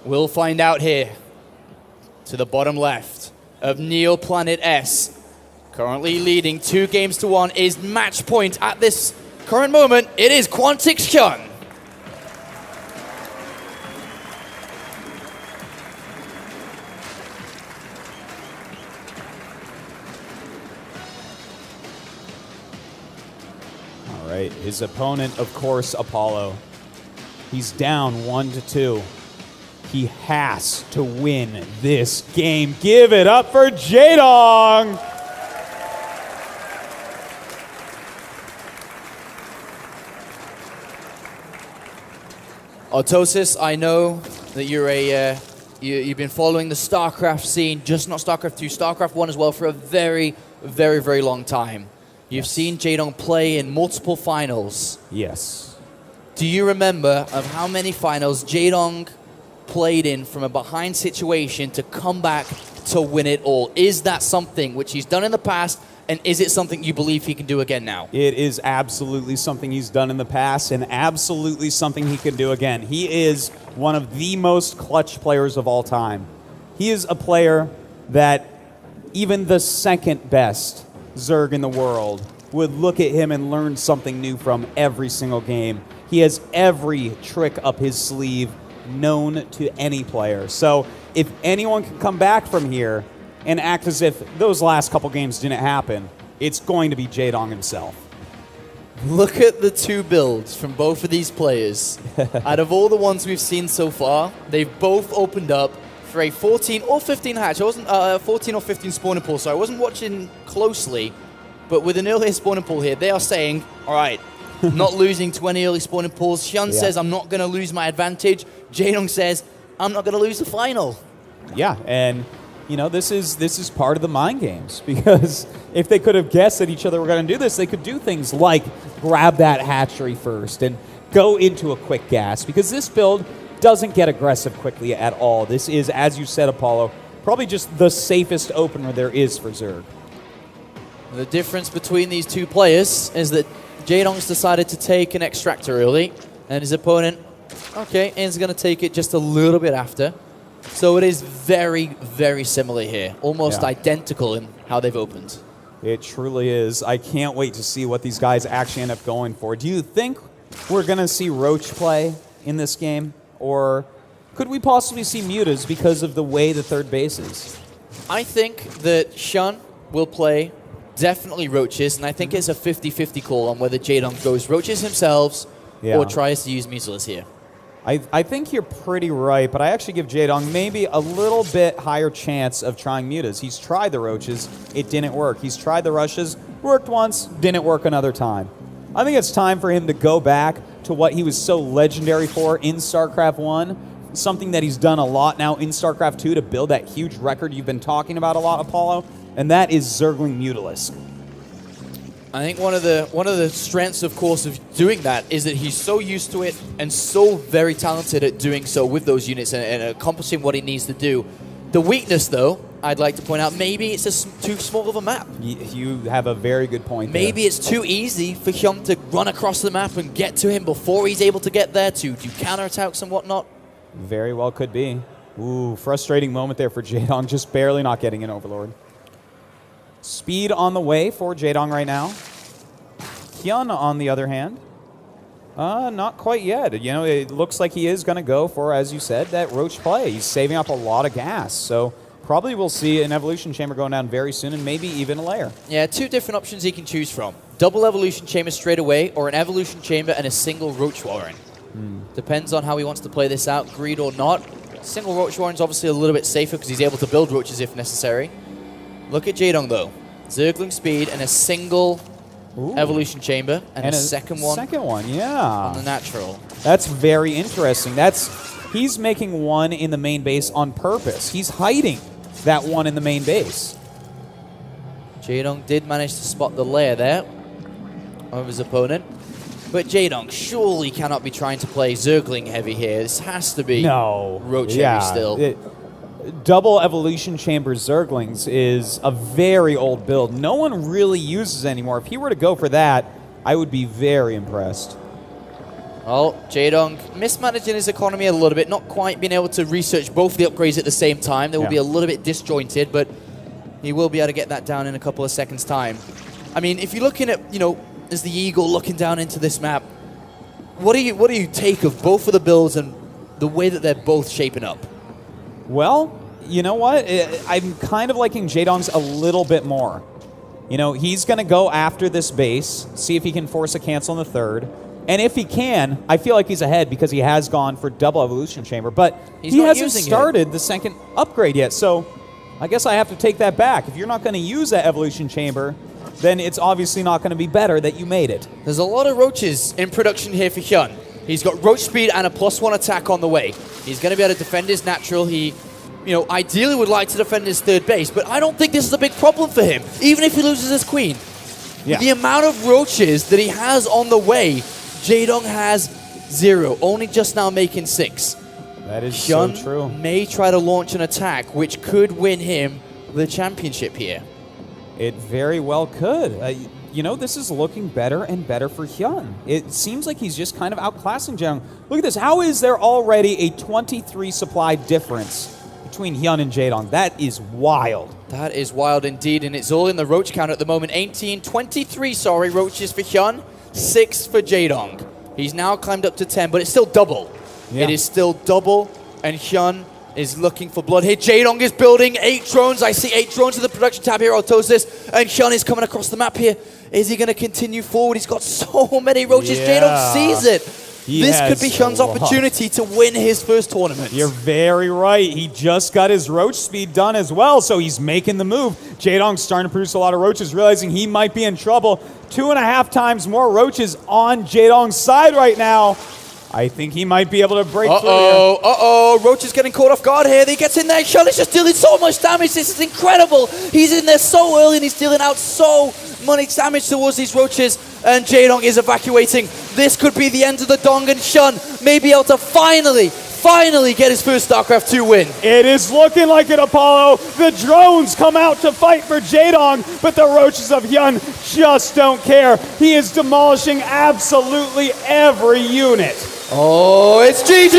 We'll find out here. To the bottom left of Neoplanet S. Currently leading 2-1 is match point at this current moment. It is Quantix Hyun. All right, his opponent, of course, Apollo. He's down 1-2. He has to win this game. Give it up for Jaedong! Autosis, I know that you're you've been following the Starcraft scene, just not Starcraft 2, Starcraft 1 as well, for a very, very, very long time. You've seen Jaedong play in multiple finals. Yes. Do you remember of how many finals Jaedong played in from a behind situation to come back to win it all? Is that something which he's done in the past, and is it something you believe he can do again now? It is absolutely something he's done in the past and absolutely something he can do again. He is one of the most clutch players of all time. He is a player that even the second best Zerg in the world would look at him and learn something new from every single game. He has every trick up his sleeve known to any player. So if anyone can come back from here and act as if those last couple games didn't happen, it's going to be Jaedong himself. Look at the two builds from both of these players. Out of all the ones we've seen so far, they've both opened up for a 14 or 15 hatch. I wasn't 14 or 15 spawning pool, so I wasn't watching closely. But with an earlier spawning pool here, they are saying, all right, not losing to any early spawning pools. Hyun says, I'm not going to lose my advantage. Jaedong says, I'm not going to lose the final. Yeah, and you know, this is part of the mind games, because if they could have guessed that each other were going to do this, they could do things like grab that hatchery first and go into a quick gas, because this build doesn't get aggressive quickly at all. This is, as you said, Apollo, probably just the safest opener there is for Zerg. The difference between these two players is that Jaedong's decided to take an extractor early, and his opponent, okay, is going to take it just a little bit after. So it is very, very similar here. Almost identical in how they've opened. It truly is. I can't wait to see what these guys actually end up going for. Do you think we're going to see Roach play in this game? Or could we possibly see Mutas because of the way the third base is? I think that Hyun will play definitely Roaches, and I think it's a 50-50 call on whether Jaedong goes Roaches himself or tries to use Mutas here. I think you're pretty right, but I actually give Jaedong maybe a little bit higher chance of trying Mutas. He's tried the Roaches, it didn't work. He's tried the Rushes, worked once, didn't work another time. I think it's time for him to go back to what he was so legendary for in StarCraft 1, something that he's done a lot now in StarCraft 2 to build that huge record you've been talking about a lot, Apollo, and that is Zergling Mutalisk. I think one of the strengths, of course, of doing that is that he's so used to it and so very talented at doing so with those units and accomplishing what he needs to do. The weakness, though, I'd like to point out, maybe it's too small of a map. You have a very good point there. Maybe it's too easy for Hyun to run across the map and get to him before he's able to get there to do counterattacks and whatnot. Very well could be. Ooh, frustrating moment there for Jaedong, just barely not getting an Overlord. Speed on the way for Jaedong right now. Hyun, on the other hand, not quite yet. You know, it looks like he is going to go for, as you said, that Roach play. He's saving up a lot of gas, so probably we'll see an Evolution Chamber going down very soon, and maybe even a lair. Yeah, two different options he can choose from. Double Evolution Chamber straight away, or an Evolution Chamber and a single Roach Warren. Depends on how he wants to play this out, greed or not. Single Roach Warren's obviously a little bit safer because he's able to build Roaches if necessary. Look at Jaedong, though. Zergling speed and a single Evolution Chamber and a second one. Second one, yeah. On the natural. That's very interesting. He's making one in the main base on purpose. He's hiding that one in the main base. Jaedong did manage to spot the lair there of his opponent. But Jaedong surely cannot be trying to play Zergling heavy here. This has to be Roach heavy still. Double Evolution Chamber Zerglings is a very old build. No one really uses anymore. If he were to go for that, I would be very impressed. Well, Jaedong mismanaging his economy a little bit, not quite being able to research both the upgrades at the same time. They will be a little bit disjointed, but he will be able to get that down in a couple of seconds' time. I mean, if you're looking at, as the Eagle looking down into this map, what do you take of both of the builds and the way that they're both shaping up? Well, you know what? I'm kind of liking Jaedong's a little bit more. He's going to go after this base, see if he can force a cancel in the third. And if he can, I feel like he's ahead because he has gone for double evolution chamber, but he hasn't started the second upgrade yet. So I guess I have to take that back. If you're not going to use that evolution chamber, then it's obviously not going to be better that you made it. There's a lot of roaches in production here for Hyun. He's got roach speed and a +1 attack on the way. He's going to be able to defend his natural. He, ideally would like to defend his third base, but I don't think this is a big problem for him, even if he loses his queen. Yeah. With the amount of roaches that he has on the way, Jaedong has 0, only just now making 6. That is so true. Hyun may try to launch an attack, which could win him the championship here. It very well could. This is looking better and better for Hyun. It seems like he's just kind of outclassing Jaedong. Look at this. How is there already a 23 supply difference between Hyun and Jaedong? That is wild. That is wild indeed, and it's all in the roach count at the moment. 23 roaches for Hyun, 6 for Jaedong. He's now climbed up to 10, but it's still double. Yeah. It is still double, and Hyun is looking for blood here. Jaedong is building 8 drones. I see 8 drones in the production tab here, Autosis, and Hyun is coming across the map here. Is he going to continue forward? He's got so many roaches. Yeah. Jaedong sees it. This could be Hyun's opportunity to win his first tournament. You're very right. He just got his roach speed done as well, so he's making the move. Jaedong's starting to produce a lot of roaches, realizing he might be in trouble. 2.5 times more roaches on Jaedong's side right now. I think he might be able to break through here. Roach is getting caught off guard here. He gets in there. Hyun is just dealing so much damage. This is incredible. He's in there so early, and he's dealing out so much damage towards these roaches. And Jaedong is evacuating. This could be the end of the Dong, and Hyun may be able to finally get his first StarCraft 2 win. It is looking like it, Apollo. The drones come out to fight for Jaedong, but the roaches of Hyun just don't care. He is demolishing absolutely every unit. Oh, it's GG!